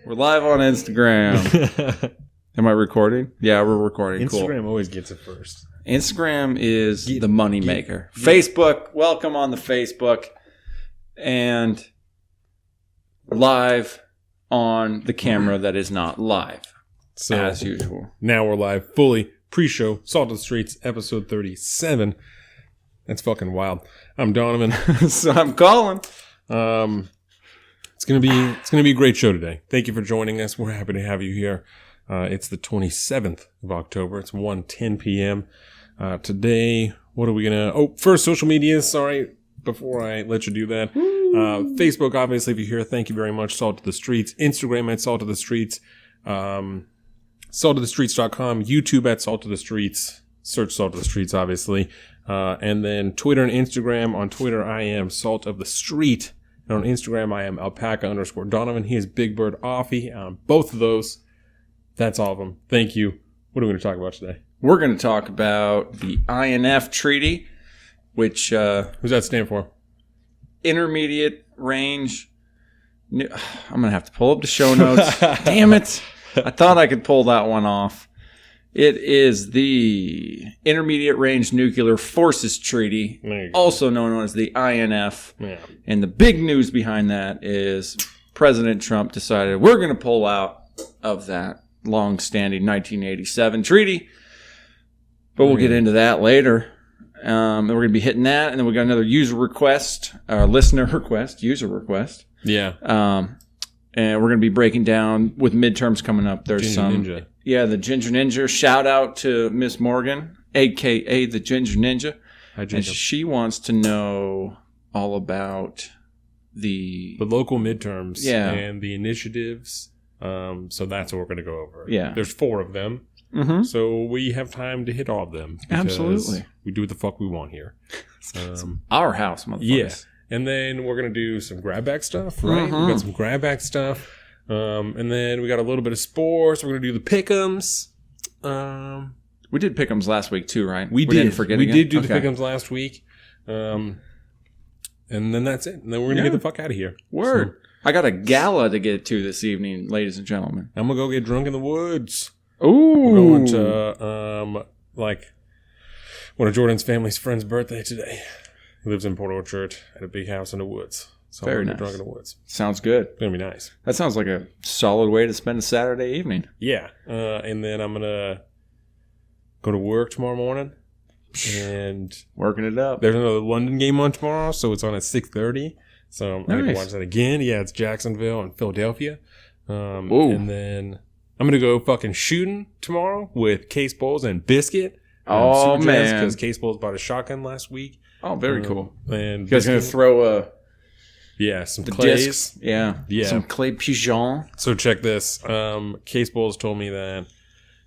We're live on Instagram. Am I recording? Yeah, we're recording. Instagram always gets it first. Instagram is the money maker. Facebook, welcome on the Facebook. And live on the camera that is not live, as usual. Now we're live, fully pre-show, Salt of the Streets, episode 37. That's fucking wild. I'm Donovan. So I'm Colin. It's gonna be a great show today. Thank you for joining us. We're happy to have you here. It's the 27th of October. It's 1:10 p.m. Today, what are we gonna... Oh, first, social media. Sorry, before I let you do that. Facebook, obviously, if you're here, thank you very much. Salt of the Streets. Instagram at Salt of the Streets. saltofthestreets.com. YouTube at Salt of the Streets. Search Salt of the Streets, obviously. And then Twitter and Instagram. On Twitter, I am Salt of the Street. And on Instagram, I am alpaca_Donovan. He is Big Bird Offie. Both of those. That's all of them. Thank you. What are we going to talk about today? We're going to talk about the INF Treaty, which... Who's that stand for? Intermediate Range... I'm going to have to pull up the show notes. Damn it. I thought I could pull that one off. It is the Intermediate Range Nuclear Forces Treaty, also known as the INF. Yeah. And the big news behind that is President Trump decided we're going to pull out of that long-standing 1987 treaty. But we'll get into that later. And we're going to be hitting that. And then we got another user request, listener request, user request. Yeah. And we're going to be breaking down with midterms coming up. There's Ginger some... Ninja. Yeah, the Ginger Ninja. Shout out to Miss Morgan, a.k.a. the Ginger Ninja. Hi, Jacob. And she wants to know all about the local midterms Yeah. and the initiatives. So that's what we're going to go over. Yeah. There's 4 of them. Mm-hmm. So we have time to hit all of them. Absolutely. We do what the fuck we want here. Our house, motherfuckers. Yeah. And then we're going to do some grab bag stuff, right? Mm-hmm. We got some grab bag stuff. And then we got a little bit of sports. We're going to do the pick'ems. We did pick'ems last week too, right? We didn't forget again? Did do the pick'ems last week. And then that's it. And then we're going to get the fuck out of here. Word. So, I got a gala to get to this evening, ladies and gentlemen. I'm going to go get drunk in the woods. Ooh. We're going to, one of Jordan's family's friend's birthday today. He lives in Port Orchard at a big house in the woods. So Very I'm nice. drunk in the woods. Sounds good. It's going to be nice. That sounds like a solid way to spend a Saturday evening. Yeah. And then I'm going to go to work tomorrow morning. And working it up. There's another London game on tomorrow, so it's on at 6:30. So I'm going to watch that again. Yeah, it's Jacksonville and Philadelphia. And then I'm going to go fucking shooting tomorrow with Case Bowles and Biscuit. Oh, man. Because Case Bowles bought a shotgun last week. Oh, very cool. And you guys going to throw some the clays. Discs. Yeah. Some clay pigeon. So check this. Case Bowles told me that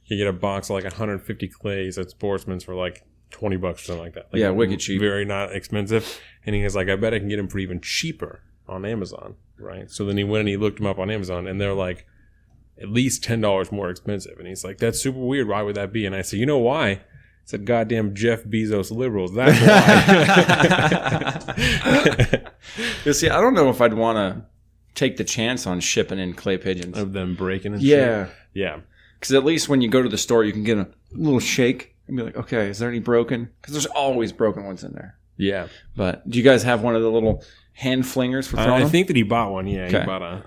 you get a box of like 150 clays at Sportsman's for like $20 or something like that. Like, yeah, wicked cheap. Very not expensive. And he was like, I bet I can get them for even cheaper on Amazon, right? So then he went and he looked them up on Amazon, and they're like at least $10 more expensive. And he's like, that's super weird. Why would that be? And I said, you know why? I said, goddamn Jeff Bezos liberals. That's why. You see, I don't know if I'd want to take the chance on shipping in clay pigeons. Of them breaking and shit. Yeah. Because at least when you go to the store, you can get a little shake and be like, okay, is there any broken? Because there's always broken ones in there. Yeah. But do you guys have one of the little hand flingers for throwing I think that he bought one. Yeah. Okay.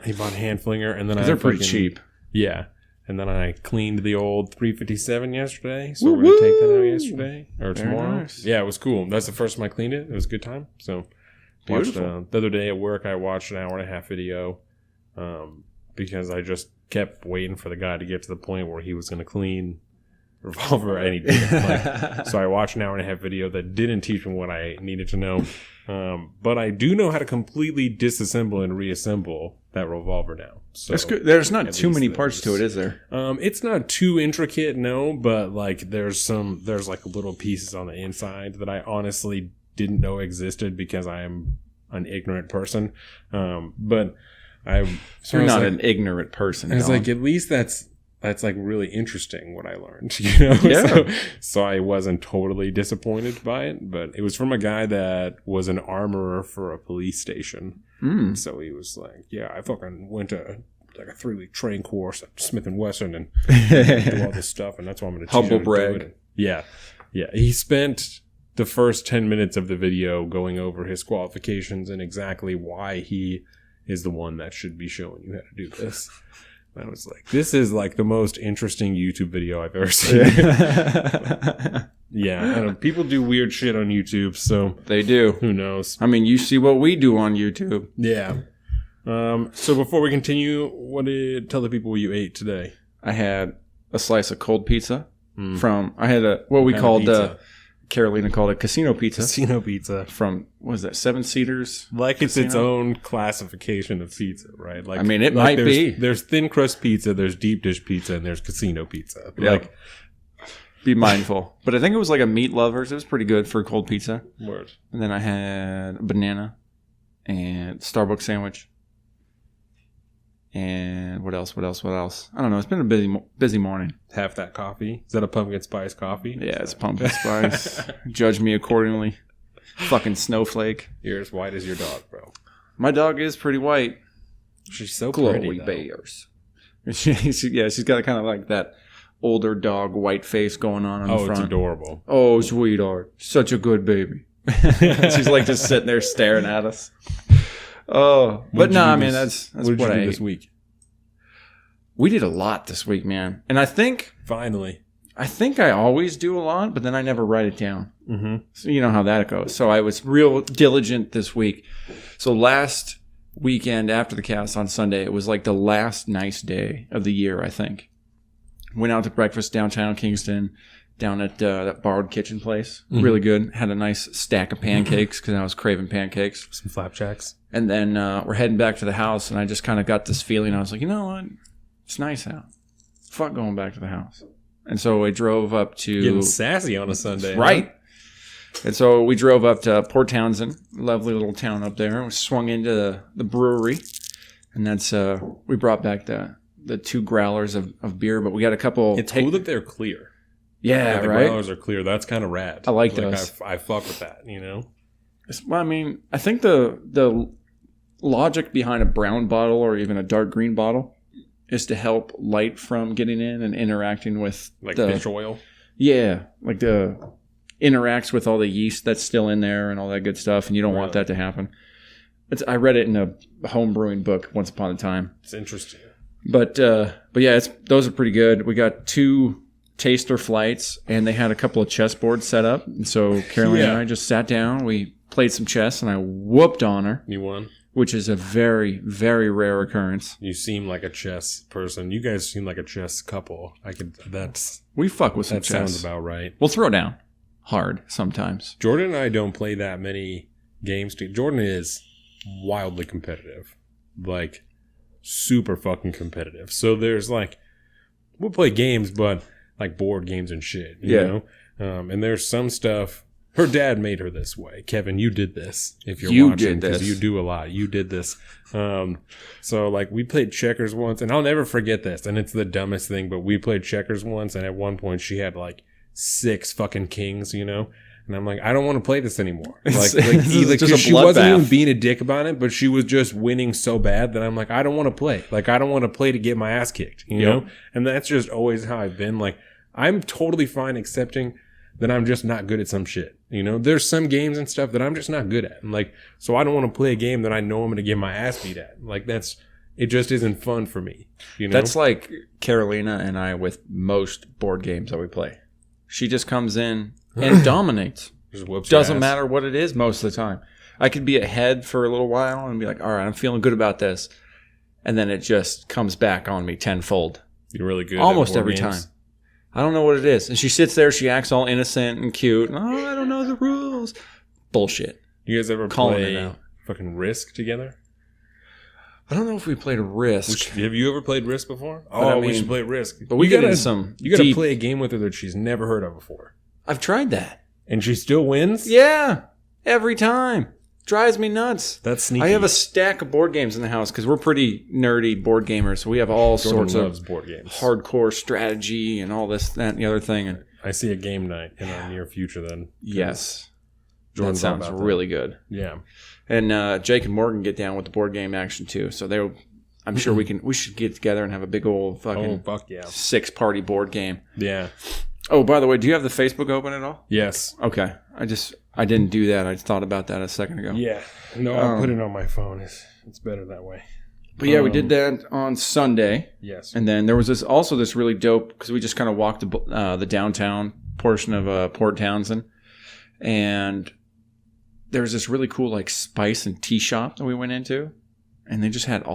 He bought a hand flinger. And then they're pretty cheap. Yeah. And then I cleaned the old 357 yesterday. So we're going to take that out yesterday or tomorrow. Nice. Yeah, it was cool. That's the first time I cleaned it. It was a good time. So beautiful. The other day at work, I watched an 1.5-hour video because I just kept waiting for the guy to get to the point where he was going to clean revolver, and he didn't. So I watched an 1.5-hour video that didn't teach me what I needed to know. But I do know how to completely disassemble and reassemble that revolver now. So that's good. There's not too many parts to it, is there? It's not too intricate, no, but like there's like little pieces on the inside that I honestly didn't know existed because I am an ignorant person. But you're not an ignorant person. I was like, at least that's like really interesting what I learned, you know? Yeah. So I wasn't totally disappointed by it, but it was from a guy that was an armorer for a police station. So he was like, yeah, I fucking went to like a 3-week training course at Smith & Wesson and do all this stuff, and that's why I'm going to teach you how to do it. Yeah. He spent the first 10 minutes of the video going over his qualifications and exactly why he is the one that should be showing you how to do this. I was like, this is like the most interesting YouTube video I've ever seen. Yeah, I know, people do weird shit on YouTube, so they do. Who knows? I mean, you see what we do on YouTube. Yeah. So before we continue, tell the people what you ate today. I had a slice of cold pizza I had what we called Carolina called it casino pizza. Casino pizza. From, what was that, Seven Cedars? Like it's its own classification of pizza, right? Like, I mean, it might be. There's thin crust pizza, there's deep dish pizza, and there's casino pizza. Yep. Like, be mindful. But I think it was like a Meat Lovers. It was pretty good for cold pizza. Word. And then I had a banana and Starbucks sandwich. And what else? I don't know. It's been a busy morning. Half that coffee. Is that a pumpkin spice coffee? Yeah, it's pumpkin spice. Judge me accordingly. Fucking snowflake. You're as white as your dog, bro. My dog is pretty white. She's so glowy pretty, bears. She's got kind of like that older dog white face going on the front. Oh, it's adorable. Oh, sweetheart. Such a good baby. She's like just sitting there staring at us. Oh, but no, I mean, that's what I ate this week. We did a lot this week, man. And I think I always do a lot, but then I never write it down. Mm-hmm. So you know how that goes. So I was real diligent this week. So last weekend after the cast on Sunday, it was like the last nice day of the year, I think. Went out to breakfast downtown Kingston, down at that Borrowed Kitchen place. Mm-hmm. Really good. Had a nice stack of pancakes because I was craving pancakes. Some flapjacks. And then we're heading back to the house, and I just kind of got this feeling. I was like, you know what? It's nice out. Fuck going back to the house. And so I drove up to... Getting sassy on a Sunday. Right. Huh? And so we drove up to Port Townsend, lovely little town up there. We swung into the brewery, and that's we brought back the 2 growlers of beer, but we got a couple... It's cool that they're clear. Yeah, the right? growlers are clear. That's kind of rad. I like those. I fuck with that, you know? Well, I mean, I think the logic behind a brown bottle or even a dark green bottle is to help light from getting in and interacting with fish oil. Yeah, like interacts with all the yeast that's still in there and all that good stuff, and you don't want that to happen. I read it in a home brewing book once upon a time. It's interesting. But yeah, those are pretty good. We got 2 taster flights, and they had a couple of chessboards set up. And so Caroline and I just sat down. We played some chess, and I whooped on her. You won? Which is a very, very rare occurrence. You seem like a chess person. You guys seem like a chess couple. We fuck with some chess. That sounds about right. We'll throw down hard sometimes. Jordan and I don't play that many games. Jordan is wildly competitive. Like, super fucking competitive. So there's we'll play games, but like board games and shit, you know? And there's some stuff. Her dad made her this way. Kevin, you did this. If you're watching, because you do a lot. You did this. So we played checkers once, and I'll never forget this. And it's the dumbest thing, but we played checkers once, and at one point she had 6 fucking kings, you know? And I'm like, I don't want to play this anymore. She wasn't even being a dick about it, but she was just winning so bad that I'm like, I don't want to play. I don't want to play to get my ass kicked, you know? And that's just always how I've been. I'm totally fine accepting that I'm just not good at some shit. You know, there's some games and stuff that I'm just not good at. And so I don't want to play a game that I know I'm going to get my ass beat at. It just isn't fun for me. You know, that's like Carolina and I with most board games that we play. She just comes in and dominates. Just whoops Doesn't matter what it is most of the time. I could be ahead for a little while and be like, all right, I'm feeling good about this. And then it just comes back on me tenfold. You're really good almost at every games. time. I don't know what it is. And she sits there, she acts all innocent and cute. Oh, I don't know the rules. Bullshit. You guys ever play fucking Risk together? I don't know if we played Risk. Have you ever played Risk before? We should play Risk. But we get in some You gotta play a game with her that she's never heard of before. I've tried that. And she still wins? Yeah. Every time. Drives me nuts. That's sneaky. I have a stack of board games in the house because we're pretty nerdy board gamers. So we have all sorts of board games, hardcore strategy and all this, that, and the other thing. And I see a game night in our near future then. Yes. Jordan's that sounds really good. Yeah. And Jake and Morgan get down with the board game action too. So I'm sure we should get together and have a big old fucking fuck yeah. 6-party board game. Yeah. Oh, by the way, do you have the Facebook open at all? Yes. Okay. I didn't do that. I thought about that a second ago. Yeah. No, I'll put it on my phone. It's better that way. But yeah, we did that on Sunday. Yes. And then there was this really dope, because we just kind of walked the downtown portion of Port Townsend. And there was this really cool like spice and tea shop that we went into. And they just had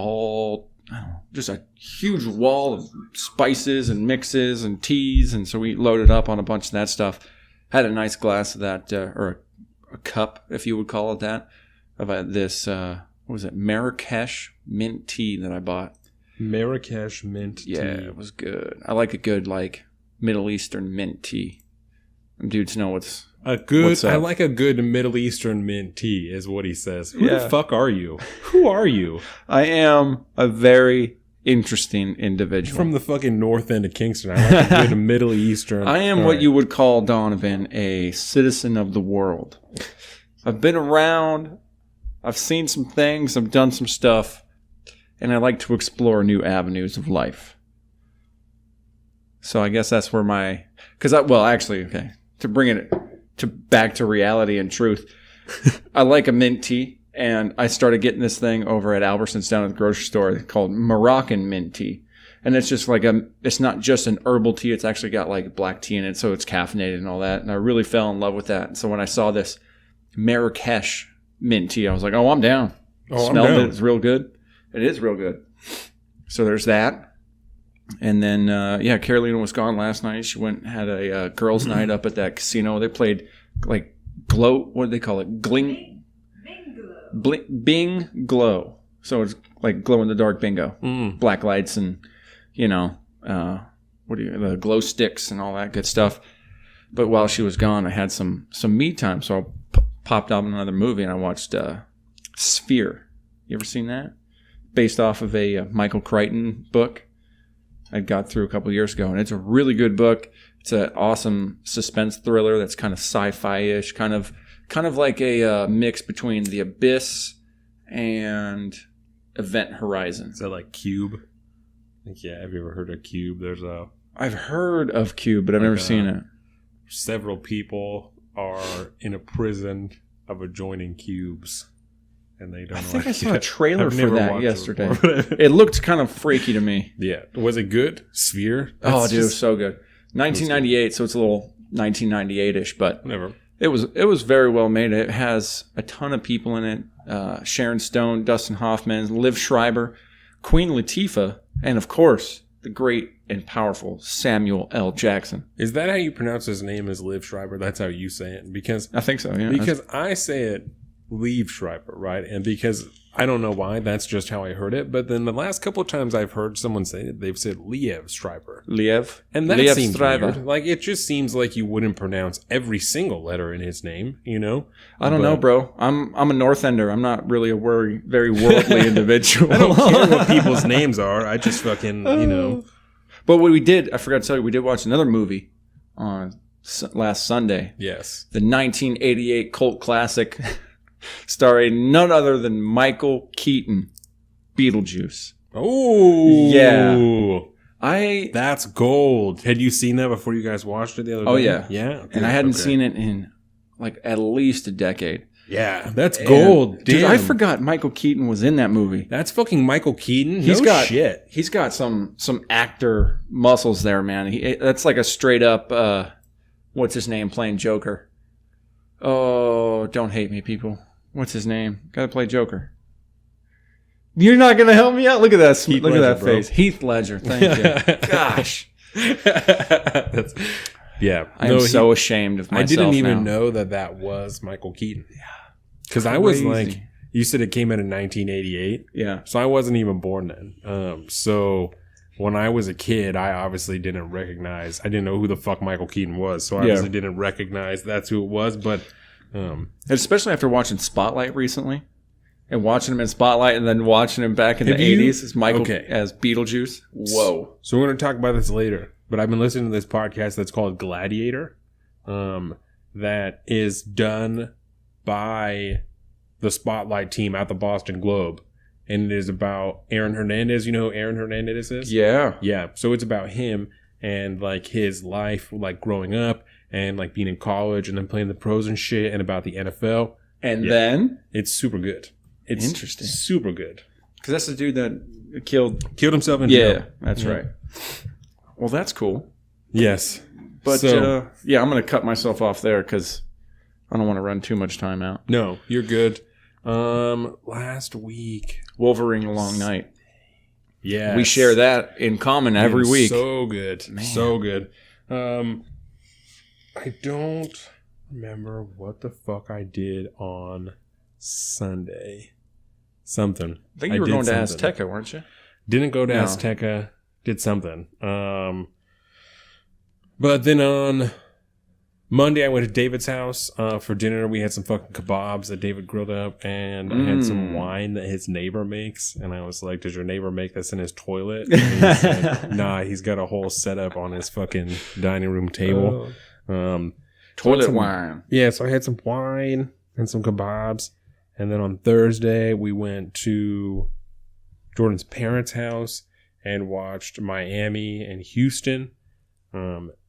just a huge wall of spices and mixes and teas. And so we loaded up on a bunch of that stuff. Had a nice glass of that, or a cup, if you would call it that, of this, what was it, Marrakesh mint tea that I bought. Marrakesh mint tea. Yeah, it was good. I like a good, like, Middle Eastern mint tea. Dudes know what's up. I like a good Middle Eastern mint tea, is what he says. Who the fuck are you? Who are you? I am a very interesting individual. From the fucking north end of Kingston. I like a good Middle Eastern. I am what you would call, Donovan, a citizen of the world. I've been around. I've seen some things. I've done some stuff. And I like to explore new avenues of life. So I guess that's where to bring it back to reality and truth, I like a mint tea. And I started getting this thing over at Albertsons down at the grocery store called Moroccan mint tea. And it's just like it's not just an herbal tea. It's actually got like black tea in it. So it's caffeinated and all that. And I really fell in love with that. And so when I saw this Marrakesh mint tea, I was like, oh, I'm down. Smelled it. It's real good. It is real good. So there's that. And then, Carolina was gone last night. She went and had a girls' night up at that casino. They played like what do they call it? Bing Glow. So it's like glow in the dark bingo. Black lights and, the glow sticks and all that good stuff. But while she was gone, I had some me time. So I popped up another movie and I watched Sphere. You ever seen that? Based off of a Michael Crichton book I got through a couple of years ago. And it's a really good book. It's an awesome suspense thriller that's kind of sci-fi-ish, kind of like a mix between The Abyss and Event Horizon. Is that like Cube? Yeah, have you ever heard of Cube? I've heard of Cube, but I've never seen it. Several people are in a prison of adjoining cubes. And they don't I think I saw a trailer for that yesterday. It it looked kind of freaky to me. Yeah. Was it good? Sphere? Dude, it was so good. 1998, so it's a little 1998-ish, but never. It was very well made. It has a ton of people in it. Sharon Stone, Dustin Hoffman, Liv Schreiber, Queen Latifah, and of course, the great and powerful Samuel L. Jackson. Is that how you pronounce his name, is Liv Schreiber? That's how you say it? Because I think so, yeah. Because I say it Liev Schreiber, right? And because I don't know why, that's just how I heard it. But then the last couple of times I've heard someone say it, they've said Liev Schreiber. Liev? And that Liev seems Schreiber. weird. Like, it just seems like you wouldn't pronounce every single letter in his name, you know? I don't know, bro. I'm a North Ender. I'm not really a very worldly individual. I don't care what people's names are. I just fucking, you know. But what we did, I forgot to tell you, we did watch another movie on last Sunday. Yes. The 1988 cult classic starring none other than Michael Keaton, Beetlejuice. Oh. Yeah. That's gold. Had you seen that before you guys watched it the other day? Oh, yeah. Yeah? Okay. And I hadn't seen it in like at least a decade. Yeah, that's gold. Dude, I forgot Michael Keaton was in that movie. That's fucking Michael Keaton? He's got some actor muscles there, man. That's like a straight up, what's his name, playing Joker. Oh, don't hate me, people. What's his name? Gotta play Joker. You're not gonna help me out? Look at that. Look at that face. Heath Ledger. Thank you. Gosh. Yeah. I'm so ashamed of myself. I didn't even know that was Michael Keaton. Yeah. Because I was like, you said it came out in 1988. Yeah. So I wasn't even born then. So when I was a kid, I obviously didn't recognize, I didn't know who the fuck Michael Keaton was. So I obviously didn't recognize that's who it was. But especially after watching Spotlight recently and watching him in Spotlight and then watching him back in the 80s as Michael as Beetlejuice. Whoa. So we're going to talk about this later. But I've been listening to this podcast that's called Gladiator that is done by the Spotlight team at the Boston Globe. and it is about Aaron Hernandez. You know who Aaron Hernandez is? Yeah. Yeah. So it's about him and like his life, like growing up and like being in college and then playing the pros and shit, and about the NFL. And then it's super good. It's interesting. Super good. Because that's the dude that killed himself in jail. Yeah, that's right. Well, that's cool. Yes. But I'm going to cut myself off there because I don't want to run too much time out. No, you're good. Last week, Wolverine A Long Night. Yeah, we share that in common every week. So good, Man. So good. I don't remember what the fuck I did on Sunday. Something. I think you were going to Azteca, weren't you? Didn't go to Azteca. Did something. But then on Monday, I went to David's house for dinner. We had some fucking kebabs that David grilled up, and I had some wine that his neighbor makes. And I was like, does your neighbor make this in his toilet? And he said, nah, he's got a whole setup on his fucking dining room table. Toilet wine. Yeah, so I had some wine and some kebabs. And then on Thursday, we went to Jordan's parents' house and watched Miami and Houston.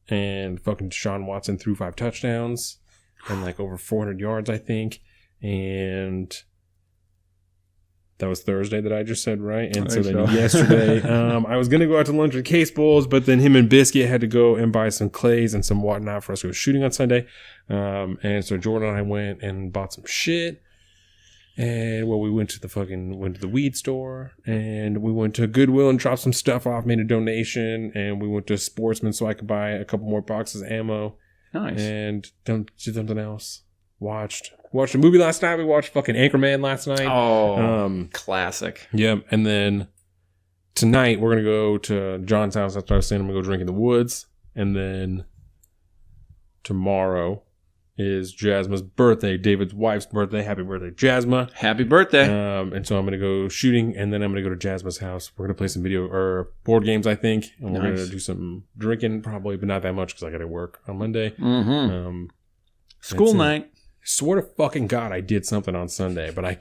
And fucking Deshaun Watson threw 5 touchdowns and like over 400 yards, I think. And that was Thursday that I just said, right? And so then yesterday, I was going to go out to lunch with Case Bowls, but then him and Biscuit had to go and buy some clays and some whatnot for us to go shooting on Sunday. And so Jordan and I went and bought some shit. And we went to the weed store, and we went to Goodwill and dropped some stuff off, made a donation, and we went to Sportsman so I could buy a couple more boxes of ammo. Nice. And did something else. Watched a movie last night. We watched fucking Anchorman last night. Oh, classic. Yep. And then tonight we're gonna go to John's house. That's what I was saying. I'm gonna go drink in the woods, and then tomorrow is Jasma's birthday, David's wife's birthday. Happy birthday, Jasma. Happy birthday. And so I'm going to go shooting, and then I'm going to go to Jasma's house. We're going to play some video or board games, I think. And we're going to do some drinking, probably, but not that much because I got to work on Monday. Mm-hmm. School night. Swear to fucking God, I did something on Sunday, but I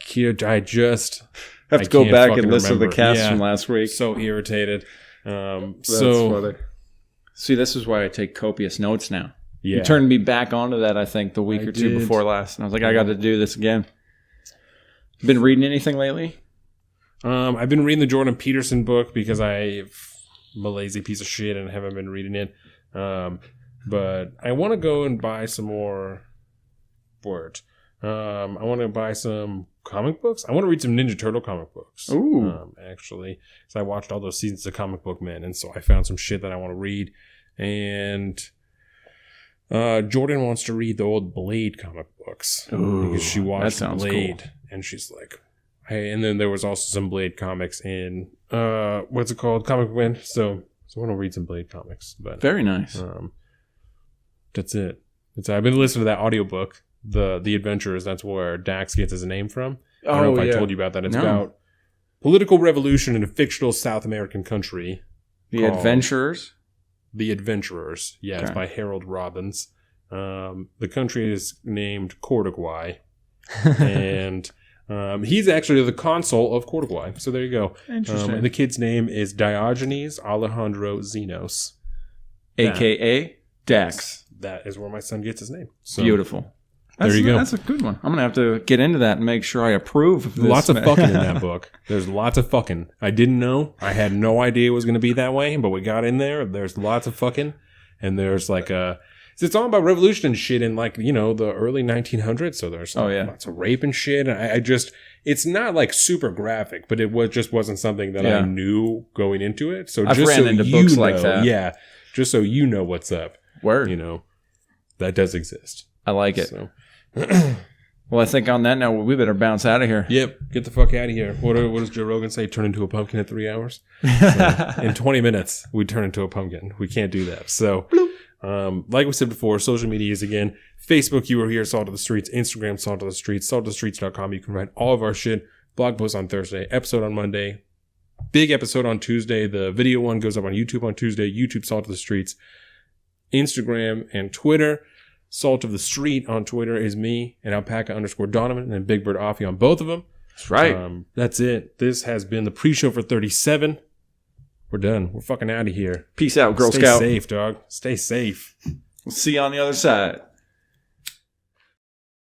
just have to go back and listen to the cast from last week. So irritated. That's funny. See, this is why I take copious notes now. Yeah. You turned me back onto that, I think, the week or two before last. And I was like, I got to do this again. Been reading anything lately? I've been reading the Jordan Peterson book because I'm a lazy piece of shit and haven't been reading it. But I want to go and buy some more words. I want to buy some comic books. I want to read some Ninja Turtle comic books. Ooh. Actually. So I watched all those seasons of Comic Book Men, and so I found some shit that I want to read. And Jordan wants to read the old Blade comic books. Ooh, because she watched Blade, cool. And she's like, hey. And then there was also some Blade comics in what's it called, Comic Book Man. So I want to read some Blade comics. But very nice. That's it. I've been listening to that audiobook, the Adventurers. That's where Dax gets his name from. I don't know if I told you about that. It's about political revolution in a fictional South American country. The Adventurers. The Adventurers. Yeah, okay. It's by Harold Robbins. The country is named Cordoguay. And he's actually the consul of Cordoguay. So there you go. Interesting. And the kid's name is Diogenes Alejandro Zenos. A.K.A. Dax. That is where my son gets his name. So, beautiful. There you go. That's a good one. I'm going to have to get into that and make sure I approve of this. Lots of fucking in that book. There's lots of fucking. I didn't know. I had no idea it was going to be that way, but we got in there. There's lots of fucking. And there's like it's all about revolution and shit in like, the early 1900s. So there's lots of rape and shit. And it's not like super graphic, but it just wasn't something that I knew going into it. So I've just ran so into you books know, like that. Yeah. Just so you know what's up. Word. That does exist. I like it. So. Well, I think on that note, we better bounce out of here. Yep. Get the fuck out of here. What does Joe Rogan say? Turn into a pumpkin in 3 hours? So, in 20 minutes, we turn into a pumpkin. We can't do that. So, like we said before, social media is, again, Facebook, You Are Here, Salt of the Streets, Instagram, Salt of the Streets, saltofthestreets.com. You can find all of our shit. Blog post on Thursday, episode on Monday, big episode on Tuesday. The video one goes up on YouTube on Tuesday, YouTube Salt of the Streets, Instagram and Twitter. Salt of the Street on Twitter is me and Alpaca _ Donovan and then Big Bird Offie on both of them. That's right. That's it. This has been the pre-show for 37. We're done. We're fucking out of here. Peace out, Girl Stay Scout. Stay safe, dog. Stay safe. We'll see you on the other side.